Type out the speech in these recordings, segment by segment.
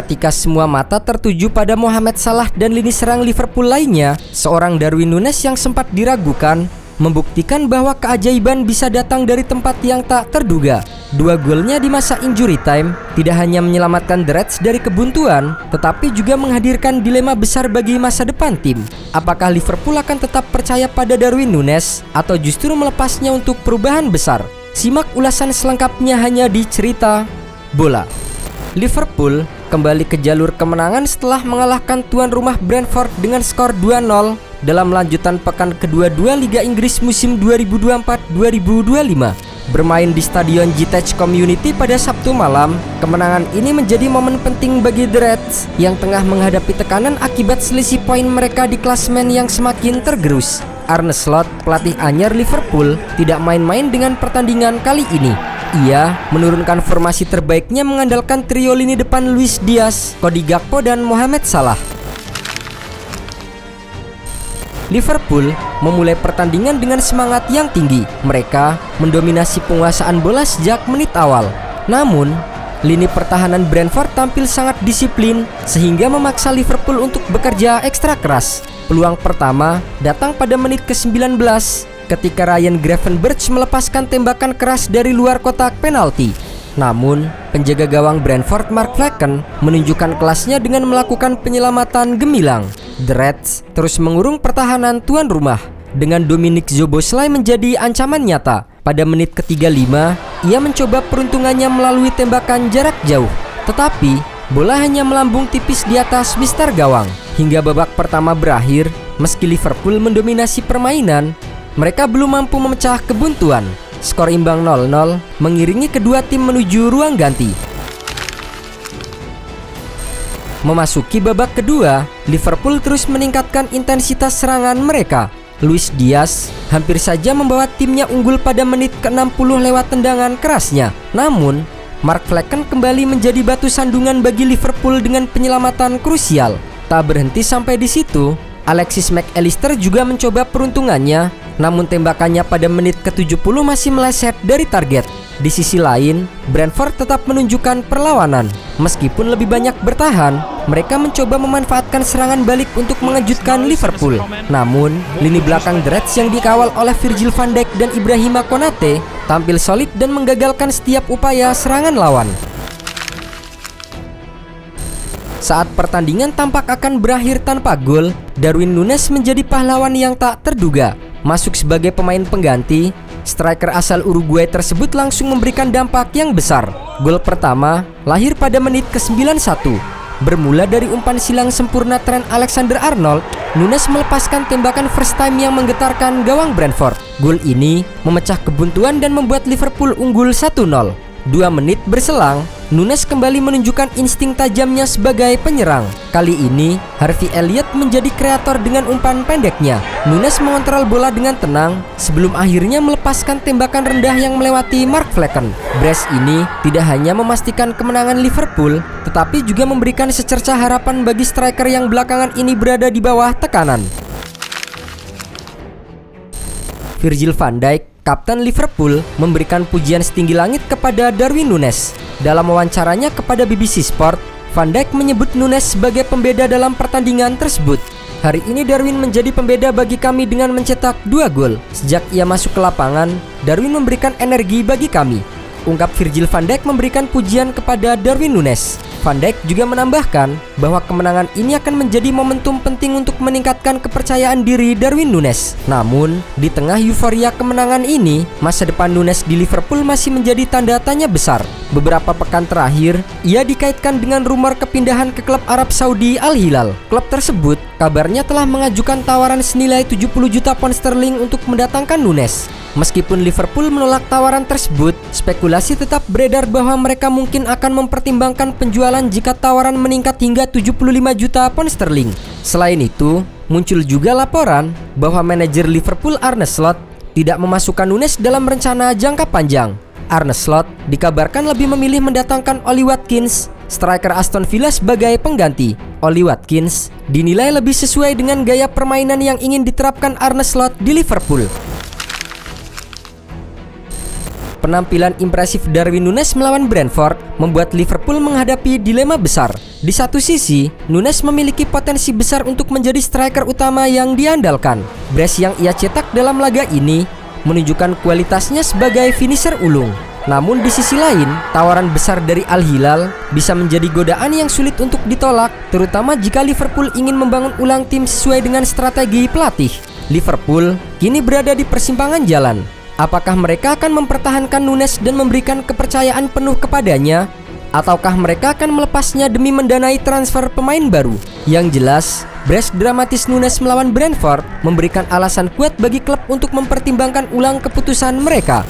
Ketika semua mata tertuju pada Mohamed Salah dan lini serang Liverpool lainnya, seorang Darwin Núñez yang sempat diragukan membuktikan bahwa keajaiban bisa datang dari tempat yang tak terduga. 2 golnya di masa injury time tidak hanya menyelamatkan The Reds dari kebuntuan, tetapi juga menghadirkan dilema besar bagi masa depan tim. Apakah Liverpool akan tetap percaya pada Darwin Núñez atau justru melepasnya untuk perubahan besar? Simak ulasan selengkapnya hanya di Cerita Bola. Liverpool kembali ke jalur kemenangan setelah mengalahkan tuan rumah Brentford dengan skor 2-0 dalam lanjutan pekan kedua-dua Liga Inggris musim 2024-2025. Bermain di Stadion Gitech Community pada Sabtu malam, kemenangan ini menjadi momen penting bagi The Reds yang tengah menghadapi tekanan akibat selisih poin mereka di klasemen yang semakin tergerus. Arne Slot, pelatih anyar Liverpool, tidak main-main dengan pertandingan kali ini. Ia menurunkan formasi terbaiknya mengandalkan trio lini depan Luis Diaz, Cody Gakpo, dan Mohamed Salah. Liverpool memulai pertandingan dengan semangat yang tinggi. Mereka mendominasi penguasaan bola sejak menit awal. Namun, lini pertahanan Brentford tampil sangat disiplin sehingga memaksa Liverpool untuk bekerja ekstra keras. Peluang pertama datang pada menit ke-19 ketika Ryan Gravenberch melepaskan tembakan keras dari luar kotak penalti. Namun, penjaga gawang Brentford Mark Flekken menunjukkan kelasnya dengan melakukan penyelamatan gemilang. The Reds terus mengurung pertahanan tuan rumah dengan Dominic Szoboszlai menjadi ancaman nyata. Pada menit ke-35, ia mencoba peruntungannya melalui tembakan jarak jauh, tetapi bola hanya melambung tipis di atas mistar gawang. Hingga babak pertama berakhir, meski Liverpool mendominasi permainan, mereka belum mampu memecah kebuntuan. Skor imbang 0-0 mengiringi kedua tim menuju ruang ganti. Memasuki babak kedua, Liverpool terus meningkatkan intensitas serangan mereka. Luis Diaz hampir saja membawa timnya unggul pada menit ke-60 lewat tendangan kerasnya. Namun, Mark Flekken kembali menjadi batu sandungan bagi Liverpool dengan penyelamatan krusial. Tak berhenti sampai di situ, Alexis Mac Allister juga mencoba peruntungannya, namun tembakannya pada menit ke-70 masih meleset dari target. Di sisi lain, Brentford tetap menunjukkan perlawanan. Meskipun lebih banyak bertahan, mereka mencoba memanfaatkan serangan balik untuk mengejutkan Liverpool. Namun, lini belakang The Reds yang dikawal oleh Virgil van Dijk dan Ibrahima Konate tampil solid dan menggagalkan setiap upaya serangan lawan. Saat pertandingan tampak akan berakhir tanpa gol, Darwin Núñez menjadi pahlawan yang tak terduga. Masuk sebagai pemain pengganti, striker asal Uruguay tersebut langsung memberikan dampak yang besar. Gol pertama lahir pada menit ke-91. Bermula dari umpan silang sempurna Trent Alexander-Arnold, Núñez melepaskan tembakan first time yang menggetarkan gawang Brentford. Gol ini memecah kebuntuan dan membuat Liverpool unggul 1-0. 2 menit berselang, Núñez kembali menunjukkan insting tajamnya sebagai penyerang. Kali ini, Harvey Elliott menjadi kreator dengan umpan pendeknya. Núñez mengontrol bola dengan tenang sebelum akhirnya melepaskan tembakan rendah yang melewati Mark Flekken. Brace ini tidak hanya memastikan kemenangan Liverpool, tetapi juga memberikan secerca harapan bagi striker yang belakangan ini berada di bawah tekanan. Virgil van Dijk, kapten Liverpool, memberikan pujian setinggi langit kepada Darwin Núñez. Dalam wawancaranya kepada BBC Sport, Van Dijk menyebut Núñez sebagai pembeda dalam pertandingan tersebut. Hari ini Darwin menjadi pembeda bagi kami dengan mencetak 2 gol. Sejak ia masuk ke lapangan, Darwin memberikan energi bagi kami, ungkap Virgil van Dijk memberikan pujian kepada Darwin Núñez. Van Dijk juga menambahkan bahwa kemenangan ini akan menjadi momentum penting untuk meningkatkan kepercayaan diri Darwin Núñez. Namun, di tengah euforia kemenangan ini, masa depan Núñez di Liverpool masih menjadi tanda tanya besar. Beberapa pekan terakhir, ia dikaitkan dengan rumor kepindahan ke klub Arab Saudi Al Hilal. Klub tersebut kabarnya telah mengajukan tawaran senilai 70 juta pound sterling untuk mendatangkan Núñez. Meskipun Liverpool menolak tawaran tersebut, spekulasi tetap beredar bahwa mereka mungkin akan mempertimbangkan penjualan jika tawaran meningkat hingga 75 juta pound sterling. Selain itu, muncul juga laporan bahwa manajer Liverpool Arne Slot tidak memasukkan Núñez dalam rencana jangka panjang. Arne Slot dikabarkan lebih memilih mendatangkan Ollie Watkins, striker Aston Villa, sebagai pengganti. Ollie Watkins dinilai lebih sesuai dengan gaya permainan yang ingin diterapkan Arne Slot di Liverpool. Penampilan impresif Darwin Núñez melawan Brentford membuat Liverpool menghadapi dilema besar. Di satu sisi, Núñez memiliki potensi besar untuk menjadi striker utama yang diandalkan. Brace yang ia cetak dalam laga ini menunjukkan kualitasnya sebagai finisher ulung. Namun di sisi lain, tawaran besar dari Al Hilal bisa menjadi godaan yang sulit untuk ditolak, terutama jika Liverpool ingin membangun ulang tim sesuai dengan strategi pelatih. Liverpool kini berada di persimpangan jalan. Apakah mereka akan mempertahankan Núñez dan memberikan kepercayaan penuh kepadanya, ataukah mereka akan melepasnya demi mendanai transfer pemain baru? Yang jelas, brace dramatis Núñez melawan Brentford memberikan alasan kuat bagi klub untuk mempertimbangkan ulang keputusan mereka.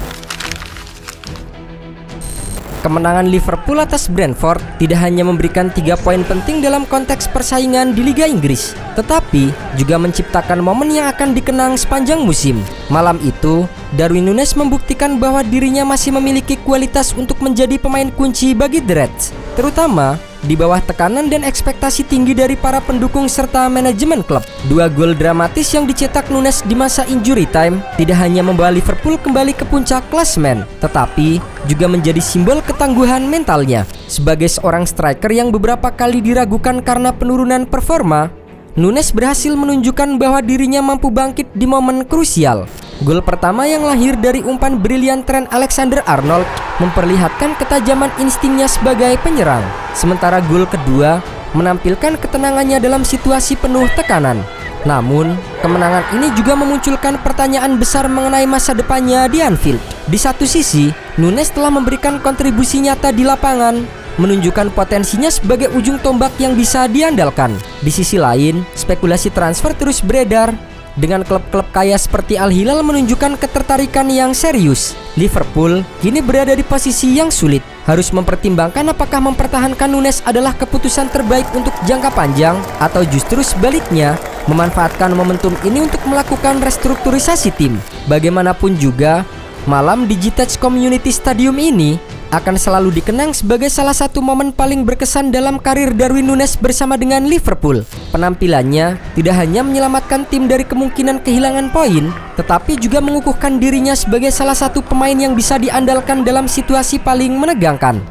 Kemenangan Liverpool atas Brentford tidak hanya memberikan 3 poin penting dalam konteks persaingan di Liga Inggris, tetapi juga menciptakan momen yang akan dikenang sepanjang musim. Malam itu, Darwin Núñez membuktikan bahwa dirinya masih memiliki kualitas untuk menjadi pemain kunci bagi The Reds, terutama di bawah tekanan dan ekspektasi tinggi dari para pendukung serta manajemen klub. 2 gol dramatis yang dicetak Núñez di masa injury time tidak hanya membawa Liverpool kembali ke puncak klasemen, tetapi juga menjadi simbol ketangguhan mentalnya. Sebagai seorang striker yang beberapa kali diragukan karena penurunan performa, Núñez berhasil menunjukkan bahwa dirinya mampu bangkit di momen krusial. Gol pertama yang lahir dari umpan brilian Trent Alexander-Arnold memperlihatkan ketajaman instingnya sebagai penyerang. Sementara gol kedua menampilkan ketenangannya dalam situasi penuh tekanan. Namun, kemenangan ini juga memunculkan pertanyaan besar mengenai masa depannya di Anfield. Di satu sisi, Núñez telah memberikan kontribusi nyata di lapangan, menunjukkan potensinya sebagai ujung tombak yang bisa diandalkan. Di sisi lain, spekulasi transfer terus beredar, dengan klub-klub kaya seperti Al Hilal menunjukkan ketertarikan yang serius. Liverpool kini berada di posisi yang sulit, harus mempertimbangkan apakah mempertahankan Núñez adalah keputusan terbaik untuk jangka panjang, atau justru sebaliknya memanfaatkan momentum ini untuk melakukan restrukturisasi tim. Bagaimanapun juga, malam di Gtech Community Stadium ini akan selalu dikenang sebagai salah satu momen paling berkesan dalam karir Darwin Núñez bersama dengan Liverpool. Penampilannya tidak hanya menyelamatkan tim dari kemungkinan kehilangan poin, tetapi juga mengukuhkan dirinya sebagai salah satu pemain yang bisa diandalkan dalam situasi paling menegangkan.